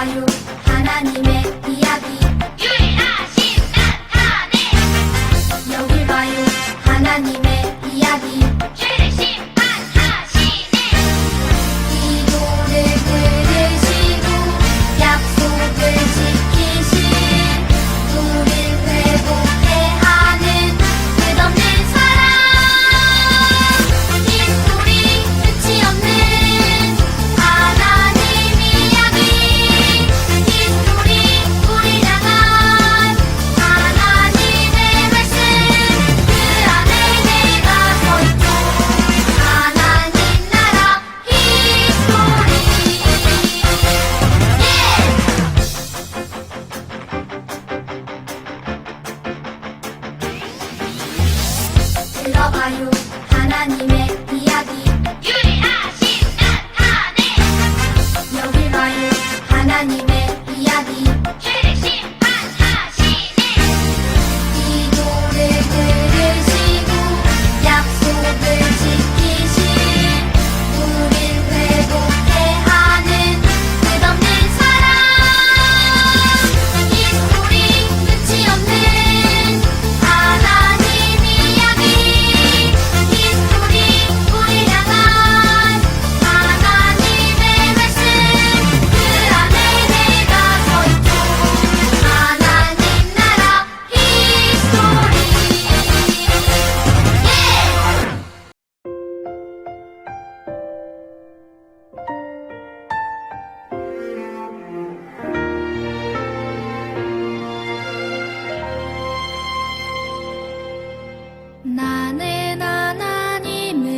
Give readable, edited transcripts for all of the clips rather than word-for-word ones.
들어봐요 하나님의 이야기 유일하신 나타내 여길 봐요 하나님의 이야기 죄를 심판하시네 기도를 들으시고 약속을 지키신 우릴 회복해 하는 끝없는 사랑 히스토리 끝이 없는 하나님 이야기 히스토리 우리 향한 하나님의 말씀 그 안에 내가 서있죠 하나님 나라 히스토리 들어봐요 하나님의 이야기 유일하신 나타내 여길 봐요 하나님의 이야기 죄를 심판하시네 기도를 들으시고 약속을 지키신 우릴 회복해 하는 끝없는 사랑 히스토리 끝이 없는 하나님 이야기 히스토리 우리 향한 하나님의 말씀 그 안에 내가 서있죠 하나님 나라 히스토리 나는 하나님을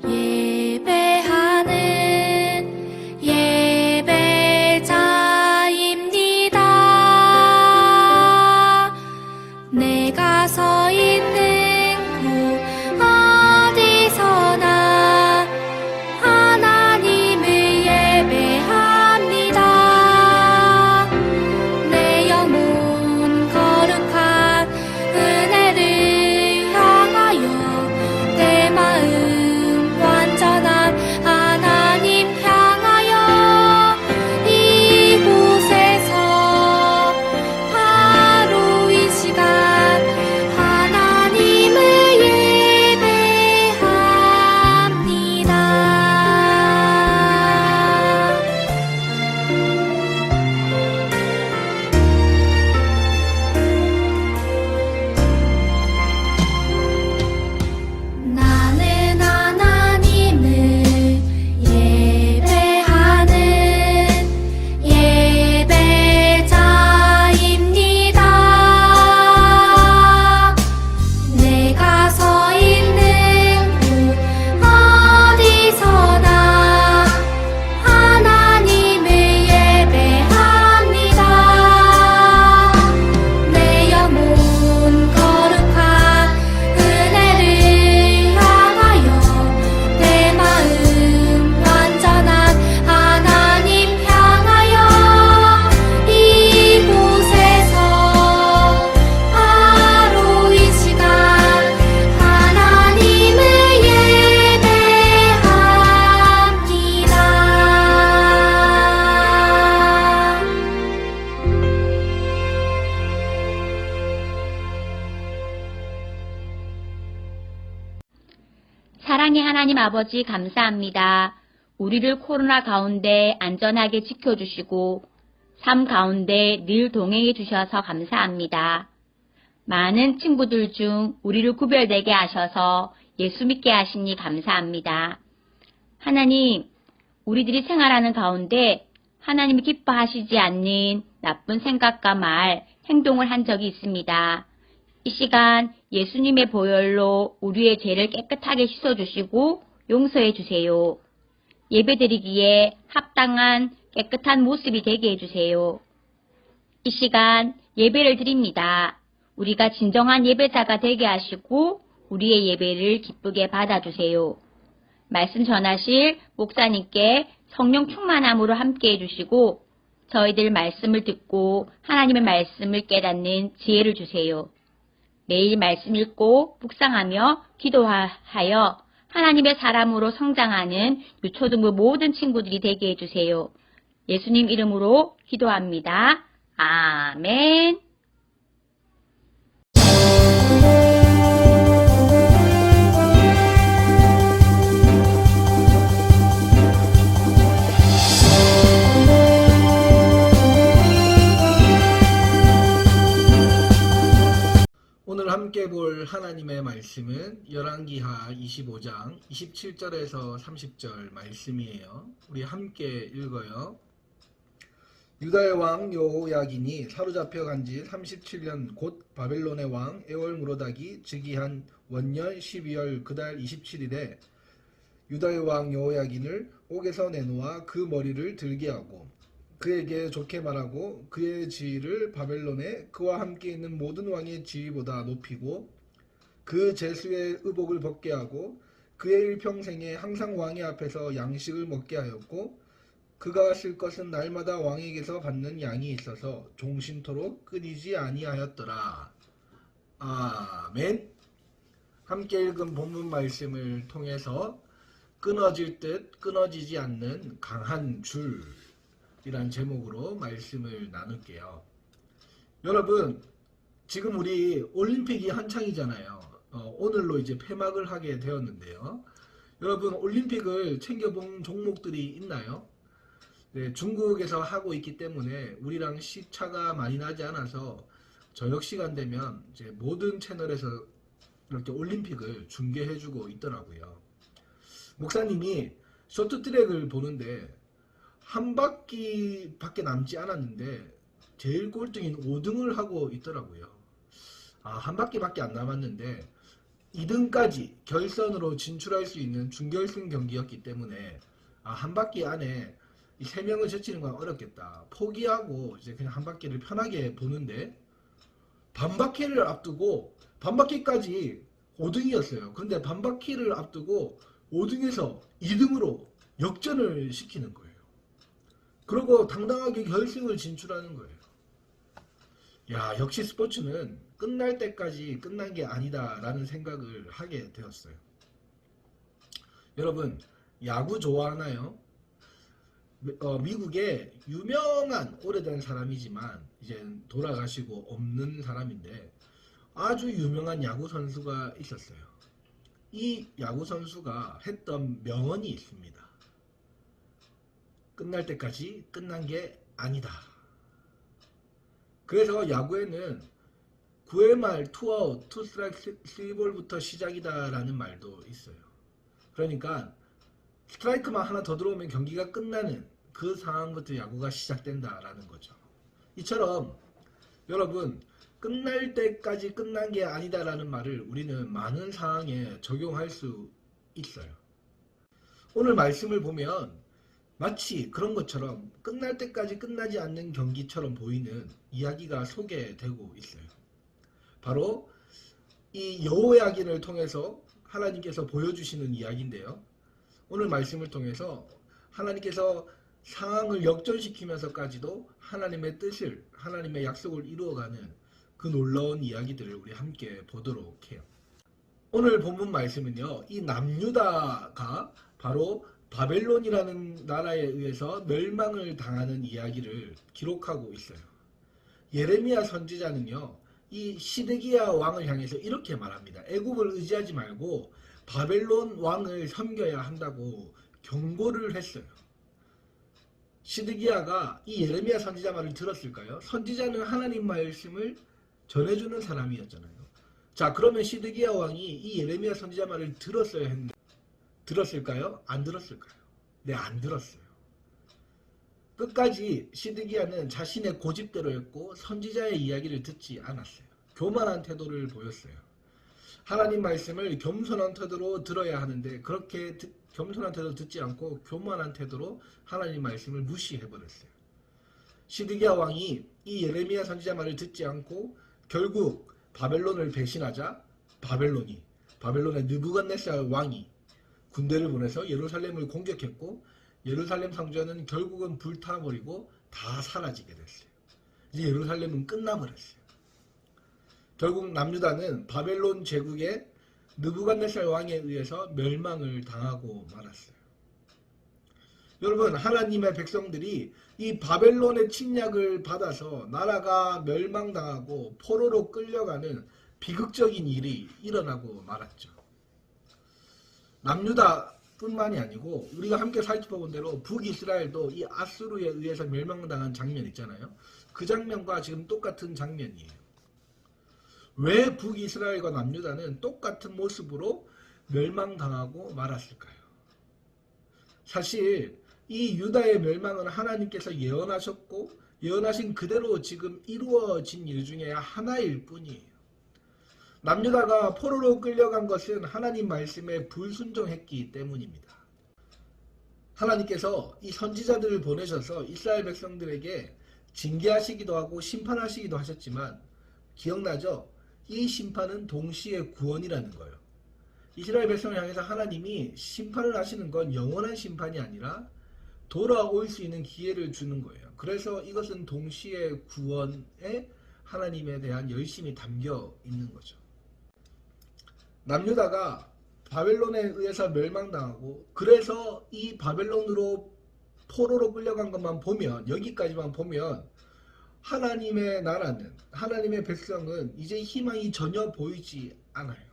예배하는 예배자입니다. 내가 서 있는 곳 어디서나 하나님을 예배합니다. 내 영혼 거룩한 은혜를 향하여 내 마음 완전한 하나님 향하여 이곳에서 바로 이 시간 하나님을 예배합니다. 나는 하나님을 예배하는 예배자입니다. 내가 서 있는 곳 어디서나 하나님을 예배합니다. 내 영혼 거룩한 은혜를 향하여 내 마음 완전한 하나님 향하여 이곳에서 바로 이 시간 하나님을 예배합니다. 사랑의 하나님 아버지 감사합니다. 우리를 코로나 가운데 안전하게 지켜주시고 삶 가운데 늘 동행해 주셔서 감사합니다. 많은 친구들 중 우리를 구별되게 하셔서 예수 믿게 하시니 감사합니다. 하나님, 우리들이 생활하는 가운데 하나님이 기뻐하시지 않는 나쁜 생각과 말, 행동을 한 적이 있습니다. 이 시간 예수님의 보혈로 우리의 죄를 깨끗하게 씻어주시고 용서해 주세요. 예배드리기에 합당한 깨끗한 모습이 되게 해주세요. 이 시간 예배를 드립니다. 우리가 진정한 예배자가 되게 하시고 우리의 예배를 기쁘게 받아주세요. 말씀 전하실 목사님께 성령 충만함으로 함께 해주시고 저희들 말씀을 듣고 하나님의 말씀을 깨닫는 지혜를 주세요. 매일 말씀 읽고 묵상하며 기도하여 하나님의 사람으로 성장하는 유초등부 모든 친구들이 되게 해주세요. 예수님 이름으로 기도합니다. 아멘. 오늘 함께 볼 하나님의 말씀은 열왕기하 25장 27절에서 30절 말씀이에요. 우리 함께 읽어요. 유다의 왕 여호야긴이 사로잡혀 간 지 37년 곧 바벨론의 왕 에월무로닥이 즉위한 원년 12월 그달 27일에 유다의 왕 여호야긴을 옥에서 내놓아 그 머리를 들게 하고 그에게 좋게 말하고 그의 지위를 바벨론에 그와 함께 있는 모든 왕의 지위보다 높이고 그 제수의 의복을 벗게 하고 그의 일평생에 항상 왕의 앞에서 양식을 먹게 하였고 그가 쓸 것은 날마다 왕에게서 받는 양이 있어서 종신토록 끊이지 아니하였더라. 아멘. 함께 읽은 본문 말씀을 통해서 끊어질 듯 끊어지지 않는 강한 줄 이란 제목으로 말씀을 나눌게요. 여러분, 지금 우리 올림픽이 한창이잖아요. 오늘로 이제 폐막을 하게 되었는데요. 여러분, 올림픽을 챙겨본 종목들이 있나요? 네, 중국에서 하고 있기 때문에 우리랑 시차가 많이 나지 않아서 저녁 시간 되면 이제 모든 채널에서 이렇게 올림픽을 중계해주고 있더라고요. 목사님이 쇼트트랙을 보는데 한 바퀴밖에 남지 않았는데 제일 꼴등인 5등을 하고 있더라고요. 한 바퀴밖에 안 남았는데 2등까지 결선으로 진출할 수 있는 준결승 경기였기 때문에 한 바퀴 안에 이 3명을 제치는 건 어렵겠다. 포기하고 이제 그냥 한 바퀴를 편하게 보는데 반바퀴를 앞두고 반바퀴까지 5등이었어요. 근데 반바퀴를 앞두고 5등에서 2등으로 역전을 시키는 거예요. 그리고 당당하게 결승을 진출하는 거예요. 야, 역시 스포츠는 끝날 때까지 끝난 게 아니다 라는 생각을 하게 되었어요. 여러분, 야구 좋아하나요? 미국의 유명한 오래된 사람이지만 이제 돌아가시고 없는 사람인데 아주 유명한 야구 선수가 있었어요. 이 야구 선수가 했던 명언이 있습니다. 끝날 때까지 끝난 게 아니다. 그래서 야구에는 9회 말 투아웃, 투스트라이크, 3볼부터 시작이다 라는 말도 있어요. 그러니까 스트라이크만 하나 더 들어오면 경기가 끝나는 그 상황부터 야구가 시작된다 라는 거죠. 이처럼 여러분, 끝날 때까지 끝난 게 아니다 라는 말을 우리는 많은 상황에 적용할 수 있어요. 오늘 말씀을 보면 마치 그런 것처럼 끝날 때까지 끝나지 않는 경기처럼 보이는 이야기가 소개되고 있어요. 바로 이 여호야긴을 통해서 하나님께서 보여주시는 이야기인데요. 오늘 말씀을 통해서 하나님께서 상황을 역전시키면서까지도 하나님의 뜻을, 하나님의 약속을 이루어가는 그 놀라운 이야기들을 우리 함께 보도록 해요. 오늘 본문 말씀은요, 이 남유다가 바로 바벨론이라는 나라에 의해서 멸망을 당하는 이야기를 기록하고 있어요. 예레미야 선지자는요, 이 시드기야 왕을 향해서 이렇게 말합니다. 애굽을 의지하지 말고 바벨론 왕을 섬겨야 한다고 경고를 했어요. 시드기야가 이 예레미야 선지자 말을 들었을까요? 선지자는 하나님 말씀을 전해주는 사람이었잖아요. 자, 그러면 시드기야 왕이 이 예레미야 선지자 말을 들었어야 했는데 들었을까요? 안 들었을까요? 네, 안 들었어요. 끝까지 시드기야는 자신의 고집대로 했고 선지자의 이야기를 듣지 않았어요. 교만한 태도를 보였어요. 하나님 말씀을 겸손한 태도로 들어야 하는데 그렇게 겸손한 태도로 듣지 않고 교만한 태도로 하나님 말씀을 무시해버렸어요. 시드기야 왕이 이 예레미야 선지자 말을 듣지 않고 결국 바벨론을 배신하자 바벨론의 느부갓네살 왕이 군대를 보내서 예루살렘을 공격했고 예루살렘 성전은 결국은 불타버리고 다 사라지게 됐어요. 이제 예루살렘은 끝나버렸어요. 결국 남유다는 바벨론 제국의 느부갓네살 왕에 의해서 멸망을 당하고 말았어요. 여러분, 하나님의 백성들이 이 바벨론의 침략을 받아서 나라가 멸망당하고 포로로 끌려가는 비극적인 일이 일어나고 말았죠. 남유다뿐만이 아니고 우리가 함께 살펴본 대로 북이스라엘도 이 아수르에 의해서 멸망당한 장면 있잖아요. 그 장면과 지금 똑같은 장면이에요. 왜 북이스라엘과 남유다는 똑같은 모습으로 멸망당하고 말았을까요? 사실 이 유다의 멸망은 하나님께서 예언하셨고 예언하신 그대로 지금 이루어진 일 중에 하나일 뿐이에요. 남유다가 포로로 끌려간 것은 하나님 말씀에 불순종했기 때문입니다. 하나님께서 이 선지자들을 보내셔서 이스라엘 백성들에게 징계하시기도 하고 심판하시기도 하셨지만 기억나죠? 이 심판은 동시에 구원이라는 거예요. 이스라엘 백성을 향해서 하나님이 심판을 하시는 건 영원한 심판이 아니라 돌아올 수 있는 기회를 주는 거예요. 그래서 이것은 동시에 구원에 하나님에 대한 열심이 담겨 있는 거죠. 남유다가 바벨론에 의해서 멸망당하고 그래서 이 바벨론으로 포로로 끌려간 것만 보면 여기까지만 보면 하나님의 나라는 하나님의 백성은 이제 희망이 전혀 보이지 않아요.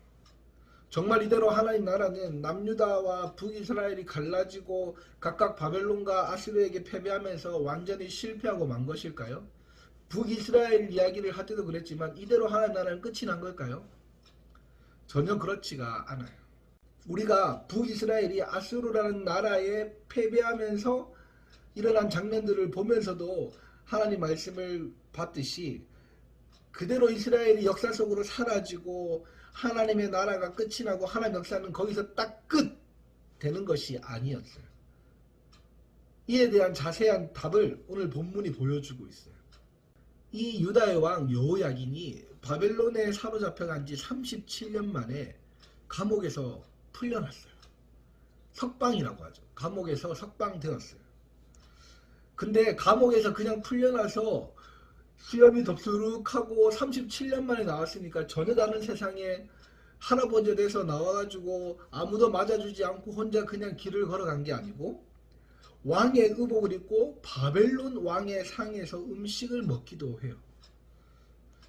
정말 이대로 하나님 나라는 남유다와 북이스라엘이 갈라지고 각각 바벨론과 아수르에게 패배하면서 완전히 실패하고 만 것일까요? 북이스라엘 이야기를 할 때도 그랬지만 이대로 하나님 나라는 끝이 난 걸까요? 전혀 그렇지가 않아요. 우리가 북이스라엘이 아수르라는 나라에 패배하면서 일어난 장면들을 보면서도 하나님 말씀을 봤듯이 그대로 이스라엘이 역사 속으로 사라지고 하나님의 나라가 끝이 나고 하나님 역사는 거기서 딱 끝 되는 것이 아니었어요. 이에 대한 자세한 답을 오늘 본문이 보여주고 있어요. 이 유다의 왕 여호야긴이 바벨론에 사로잡혀간 지 37년 만에 감옥에서 풀려났어요. 석방이라고 하죠. 감옥에서 석방되었어요. 근데 감옥에서 그냥 풀려나서 수염이 덥수룩하고 37년 만에 나왔으니까 전혀 다른 세상에 할아버지 돼서 나와가지고 아무도 맞아주지 않고 혼자 그냥 길을 걸어간 게 아니고 왕의 의복을 입고 바벨론 왕의 상에서 음식을 먹기도 해요.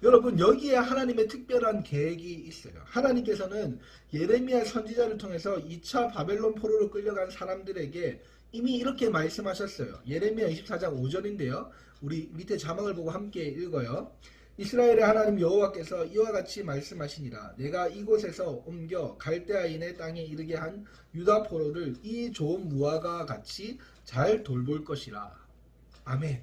여러분, 여기에 하나님의 특별한 계획이 있어요. 하나님께서는 예레미야 선지자를 통해서 2차 바벨론 포로로 끌려간 사람들에게 이미 이렇게 말씀하셨어요. 예레미야 24장 5절인데요. 우리 밑에 자막을 보고 함께 읽어요. 이스라엘의 하나님 여호와께서 이와 같이 말씀하시니라. 내가 이곳에서 옮겨 갈대아인의 땅에 이르게 한 유다 포로를 이 좋은 무화과 같이 잘 돌볼 것이라. 아멘.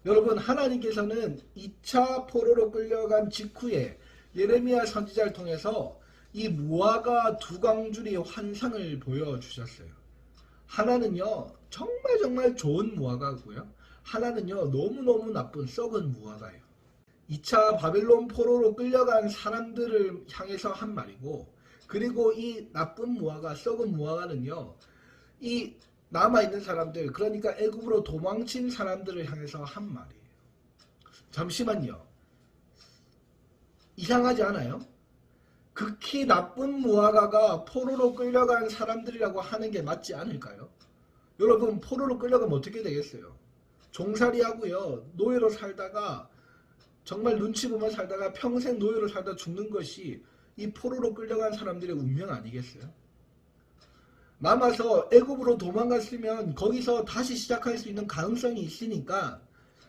여러분, 하나님께서는 2차 포로로 끌려간 직후에 예레미야 선지자를 통해서 이 무화과 두 광줄이 환상을 보여주셨어요. 하나는요 정말 좋은 무화과고요. 하나는요 너무너무 나쁜 썩은 무화과예요. 2차 바벨론 포로로 끌려간 사람들을 향해서 한 말이고, 그리고 이 나쁜 무화과, 썩은 무화과는요 이 남아있는 사람들, 그러니까 애굽으로 도망친 사람들을 향해서 한 말이에요. 잠시만요. 이상하지 않아요? 극히 나쁜 무화과가 포로로 끌려간 사람들이라고 하는 게 맞지 않을까요? 여러분, 포로로 끌려가면 어떻게 되겠어요? 종살이하고요, 노예로 살다가 정말 눈치 보면 살다가 평생 노예로 살다 죽는 것이 이 포로로 끌려간 사람들의 운명 아니겠어요? 남아서 애굽으로 도망갔으면 거기서 다시 시작할 수 있는 가능성이 있으니까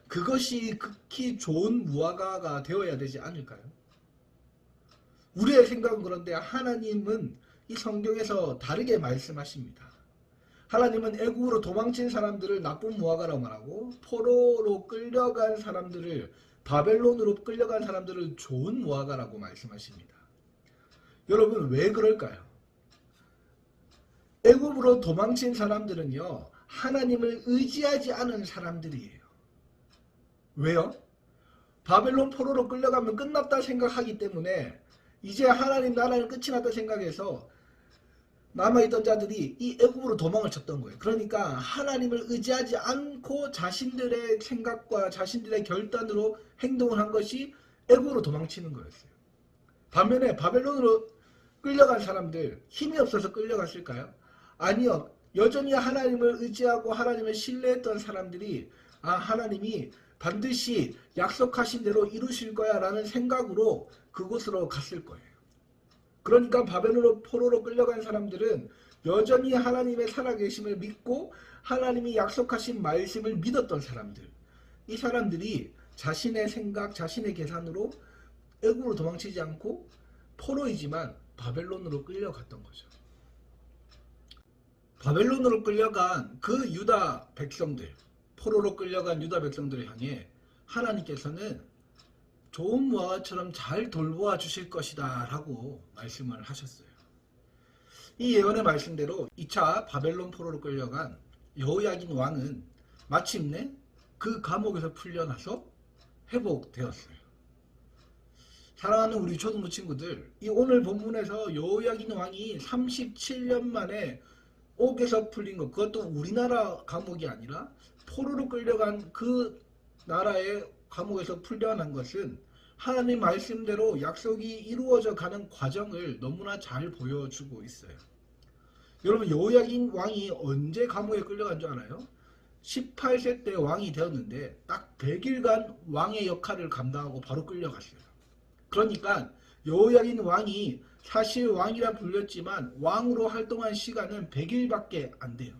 그것이 극히 좋은 무화과가 되어야 되지 않을까요? 우리의 생각은 그런데 하나님은 이 성경에서 다르게 말씀하십니다. 하나님은 애굽으로 도망친 사람들을 나쁜 무화과라고 말하고 포로로 끌려간 사람들을, 바벨론으로 끌려간 사람들을 좋은 무화과라고 말씀하십니다. 여러분, 왜 그럴까요? 애굽으로 도망친 사람들은요 하나님을 의지하지 않은 사람들이에요. 왜요? 바벨론 포로로 끌려가면 끝났다 생각하기 때문에 이제 하나님 나라는 끝이 났다 생각해서 남아있던 자들이 이 애굽으로 도망을 쳤던 거예요. 그러니까 하나님을 의지하지 않고 자신들의 생각과 자신들의 결단으로 행동을 한 것이 애굽으로 도망치는 거였어요. 반면에 바벨론으로 끌려간 사람들, 힘이 없어서 끌려갔을까요? 아니요. 여전히 하나님을 의지하고 하나님을 신뢰했던 사람들이 하나님이 반드시 약속하신 대로 이루실 거야 라는 생각으로 그곳으로 갔을 거예요. 그러니까 바벨론으로 포로로 끌려간 사람들은 여전히 하나님의 살아계심을 믿고 하나님이 약속하신 말씀을 믿었던 사람들. 이 사람들이 자신의 생각, 자신의 계산으로 애국으로 도망치지 않고 포로이지만 바벨론으로 끌려갔던 거죠. 바벨론으로 끌려간 그 유다 백성들, 포로로 끌려간 유다 백성들을 향해 하나님께서는 좋은 무화과처럼 잘 돌보아 주실 것이다 라고 말씀을 하셨어요. 이 예언의 말씀대로 2차 바벨론 포로로 끌려간 여호야긴 왕은 마침내 그 감옥에서 풀려나서 회복되었어요. 사랑하는 우리 초등부 친구들, 이 오늘 본문에서 여호야긴 왕이 37년 만에 옥에서 풀린 것, 그것도 우리나라 감옥이 아니라 포로로 끌려간 그 나라의 감옥에서 풀려난 것은 하나님 말씀대로 약속이 이루어져 가는 과정을 너무나 잘 보여주고 있어요. 여러분, 여호야긴 왕이 언제 감옥에 끌려간 줄 알아요? 18세 때 왕이 되었는데 딱 100일간 왕의 역할을 감당하고 바로 끌려갔어요. 그러니까 여호야긴 왕이 사실 왕이라 불렸지만 왕으로 활동한 시간은 100일밖에 안 돼요.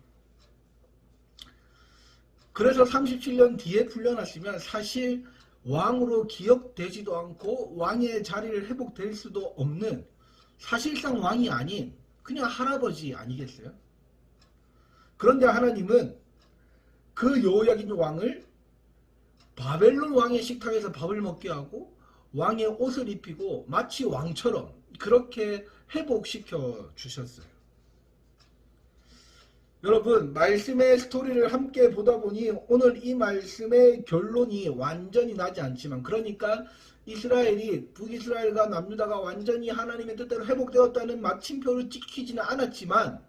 그래서 37년 뒤에 풀려났으면 사실 왕으로 기억되지도 않고 왕의 자리를 회복될 수도 없는, 사실상 왕이 아닌 그냥 할아버지 아니겠어요? 그런데 하나님은 그 여호야긴 왕을 바벨론 왕의 식탁에서 밥을 먹게 하고 왕의 옷을 입히고 마치 왕처럼 그렇게 회복시켜 주셨어요. 여러분, 말씀의 스토리를 함께 보다 보니 오늘 이 말씀의 결론이 완전히 나지 않지만, 그러니까 이스라엘이, 북이스라엘과 남유다가 완전히 하나님의 뜻대로 회복되었다는 마침표를 찍히지는 않았지만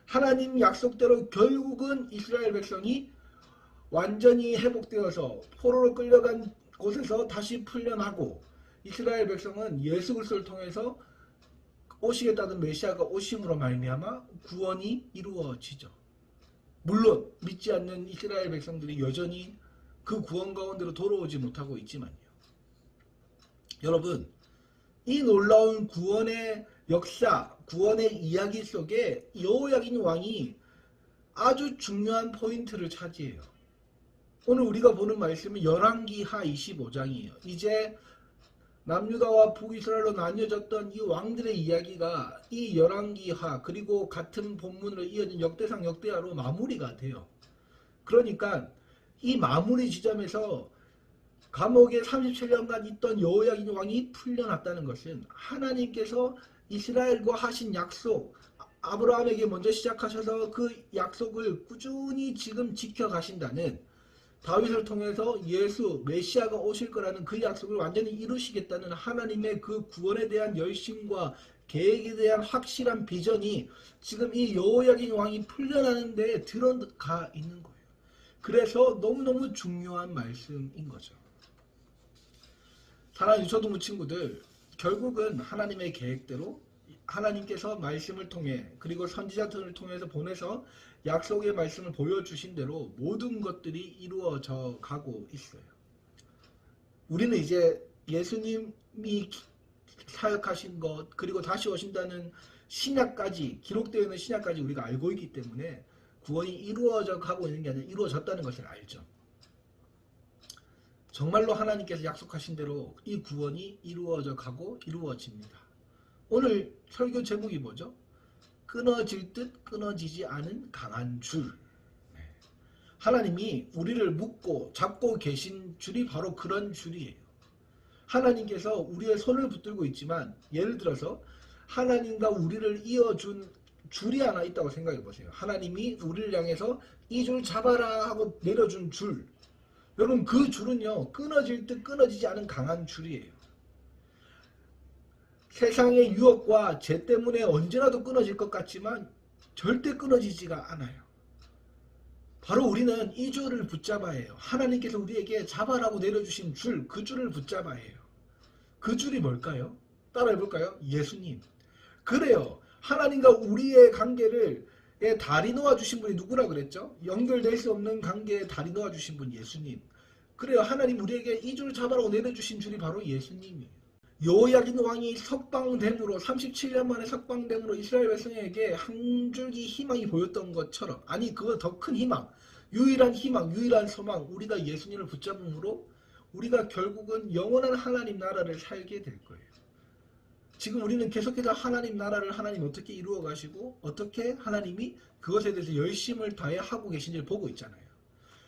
하나님 약속대로 결국은 이스라엘 백성이 완전히 회복되어서 포로로 끌려간 곳에서 다시 풀려나고 이스라엘 백성은 예수 그리스도를 통해서 오시겠다는 메시아가 오심으로 말미암아 구원이 이루어지죠. 물론 믿지 않는 이스라엘 백성들이 여전히 그 구원 가운데로 돌아오지 못하고 있지만요. 여러분, 이 놀라운 구원의 역사, 구원의 이야기 속에 여호야긴 왕이 아주 중요한 포인트를 차지해요. 오늘 우리가 보는 말씀은 열왕기하 25장이에요. 이제 남유다와 북이스라엘로 나뉘어졌던 이 왕들의 이야기가 이 열왕기하 그리고 같은 본문으로 이어진 역대상 역대하로 마무리가 돼요. 그러니까 이 마무리 지점에서 감옥에 37년간 있던 여호야긴 왕이 풀려났다는 것은 하나님께서 이스라엘과 하신 약속, 아브라함에게 먼저 시작하셔서 그 약속을 꾸준히 지금 지켜가신다는, 다윗을 통해서 예수 메시아가 오실 거라는 그 약속을 완전히 이루시겠다는 하나님의 그 구원에 대한 열심과 계획에 대한 확실한 비전이 지금 이 여호야긴 왕이 풀려나는 데 들어가 있는 거예요. 그래서 너무너무 중요한 말씀인 거죠. 사랑하는 초등부 친구들, 결국은 하나님의 계획대로 하나님께서 말씀을 통해 그리고 선지자들을 통해서 보내서 약속의 말씀을 보여주신 대로 모든 것들이 이루어져 가고 있어요. 우리는 이제 예수님이 사역하신 것 그리고 다시 오신다는 신약까지, 기록되어 있는 신약까지 우리가 알고 있기 때문에 구원이 이루어져 가고 있는 게 아니라 이루어졌다는 것을 알죠. 정말로 하나님께서 약속하신 대로 이 구원이 이루어져 가고 이루어집니다. 오늘 설교 제목이 뭐죠? 끊어질 듯 끊어지지 않은 강한 줄. 하나님이 우리를 묶고 잡고 계신 줄이 바로 그런 줄이에요. 하나님께서 우리의 손을 붙들고 있지만, 예를 들어서 하나님과 우리를 이어준 줄이 하나 있다고 생각해 보세요. 하나님이 우리를 향해서 이 줄 잡아라 하고 내려준 줄. 여러분, 그 줄은요, 끊어질 듯 끊어지지 않은 강한 줄이에요. 세상의 유혹과 죄 때문에 언제라도 끊어질 것 같지만 절대 끊어지지가 않아요. 바로 우리는 이 줄을 붙잡아야 해요. 하나님께서 우리에게 잡아라고 내려주신 줄, 그 줄을 붙잡아야 해요. 그 줄이 뭘까요? 따라해볼까요? 예수님. 그래요. 하나님과 우리의 관계를 다리 놓아주신 분이 누구라 그랬죠? 연결될 수 없는 관계에 다리 놓아주신 분 예수님. 그래요. 하나님 우리에게 이 줄 잡아라고 내려주신 줄이 바로 예수님이에요. 여호야긴 왕이 석방됨으로 37년 만에 석방됨으로 이스라엘 백성에게 한 줄기 희망이 보였던 것처럼, 아니 그거 더 큰 희망, 유일한 희망, 유일한 소망, 우리가 예수님을 붙잡음으로 우리가 결국은 영원한 하나님 나라를 살게 될 거예요. 지금 우리는 계속해서 하나님 나라를 하나님 어떻게 이루어 가시고 어떻게 하나님이 그것에 대해서 열심을 다해 하고 계신지를 보고 있잖아요.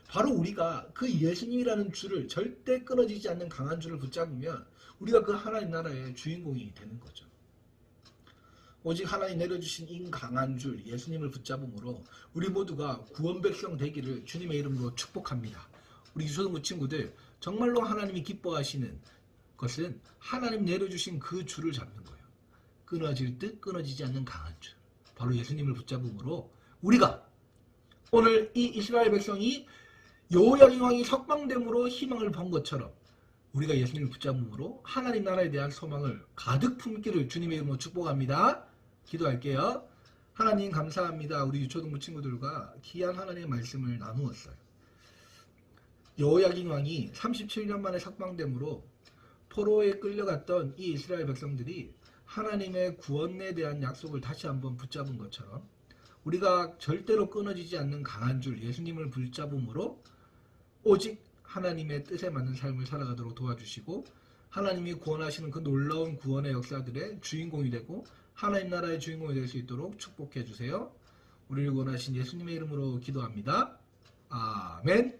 바로 우리가 그 예수님이라는 줄을 절대 끊어지지 않는 강한 줄을 붙잡으면 우리가 그 하나님 나라의 주인공이 되는 거죠. 오직 하나님 내려주신 이 강한 줄 예수님을 붙잡음으로 우리 모두가 구원 백성 되기를 주님의 이름으로 축복합니다. 우리 유초등부 친구들, 정말로 하나님이 기뻐하시는 것은 하나님 내려주신 그 줄을 잡는 거예요. 끊어질 듯 끊어지지 않는 강한 줄, 바로 예수님을 붙잡음으로 우리가 오늘 이 이스라엘 백성이 여호야긴 왕이 석방됨으로 희망을 본 것처럼 우리가 예수님을 붙잡음으로 하나님 나라에 대한 소망을 가득 품기를 주님의 이름으로 축복합니다. 기도할게요. 하나님 감사합니다. 우리 유초등부 친구들과 귀한 하나님의 말씀을 나누었어요. 여호야긴 왕이 37년 만에 석방됨으로 포로에 끌려갔던 이 이스라엘 백성들이 하나님의 구원에 대한 약속을 다시 한번 붙잡은 것처럼 우리가 절대로 끊어지지 않는 강한 줄 예수님을 붙잡음으로 오직 하나님의 뜻에 맞는 삶을 살아가도록 도와주시고 하나님이 구원하시는 그 놀라운 구원의 역사들의 주인공이 되고 하나님 나라의 주인공이 될 수 있도록 축복해 주세요. 우리를 구원하신 예수님의 이름으로 기도합니다. 아멘.